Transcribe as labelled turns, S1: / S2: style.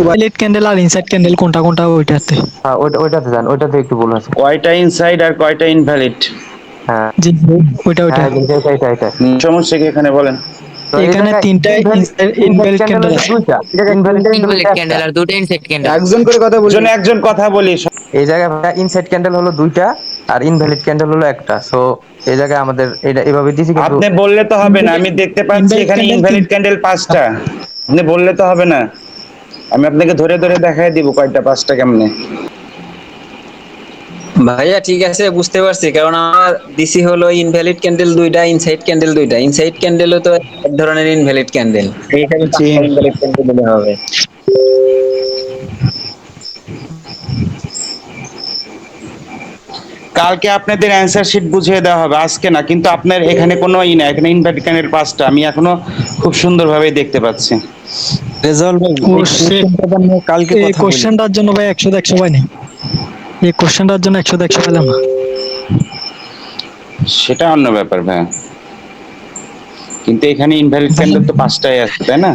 S1: Light candle আর inside candle কোনটা কোনটা ওইটাতে?
S2: হ্যাঁ, ওইটাতে যান, ওইটাতে একটু ভুল আছে।
S3: কয়টা ইনসাইড আর কয়টা ইনভ্যালিড?
S2: হ্যাঁ
S1: জি ওইটা ওইটা।
S2: হ্যাঁ, এটা।
S3: সমস্যা কি এখানে বলেন?
S2: তো এই
S1: এখানে
S2: জায়গায়
S1: তিনটা
S2: ইনভ্যালিড
S1: ইনভ্যালিড
S2: ক্যান্ডেল
S1: ক্যান্ডেল
S2: হলো
S1: আছে।
S2: দুইটা, এই জায়গায় ইনভ্যালিড
S4: দুটো
S2: ক্যান্ডেল হলো
S4: ইনভ্যালিড
S2: একটা।
S4: ক্যান্ডেল আর দুটো ইনসেট ক্যান্ডেল।
S3: একজন করে কথা বলি, একজন কথা বলি।
S2: এই জায়গায় ইনসাইড ক্যান্ডেল হলো দুইটা আর ইনভ্যালিড ক্যান্ডেল হলো একটা। সো এই জায়গায় আমাদের এটা এভাবে দিছি, কিন্তু
S3: আপনি বললে তো হবে না, আমি দেখতে পাচ্ছি
S1: ইনভ্যালিড
S3: এখানে
S1: ক্যান্ডেল
S3: ইনভ্যালিড ক্যান্ডেল 5টা। আপনি বললে তো হবে না, আমি আপনাকে ধরে ধরে দেখাই দিব কয়টা 5টা কেমনে।
S5: ভাইয়া ঠিক আছে, বুঝতে পারছি, কারণ আমার দিছি হলো ইনভ্যালিড ক্যান্ডেল দুইটা, ইনসাইড ক্যান্ডেল দুইটা। ইনসাইড ক্যান্ডেলও তো এক ধরনের ইনভ্যালিড ক্যান্ডেল, সেই হিসাবে
S3: জি,
S5: 5টা ইনভ্যালিড ক্যান্ডেল দিলে হবে।
S3: কালকে আপনাদের অ্যান্সার শিট বুঝিয়ে দেওয়া হবে, আজকে না। কিন্তু আপনার এখানে কোনো ই না, এখানে ইনভ্যালিড ক্যান্ডেল 5টা আমি এখনো খুব সুন্দরভাবে দেখতে পাচ্ছি।
S6: রেজাল্ট ভাই,
S1: ও
S6: এই
S1: শিট,
S6: কোশ্চেনটা নিয়ে কালকে
S1: এই
S6: কথা বলি।
S1: কোশ্চেনটার জন্য ভাই 100 পাই নাই। এই কোশ্চেনটার জন্য 100 পেলাম না।
S3: সেটা অন্য ব্যাপার ভাই, কিন্তু এখানে ইনভ্যালিড ক্যান্ডেল তো 5টাই আছে, তাই না?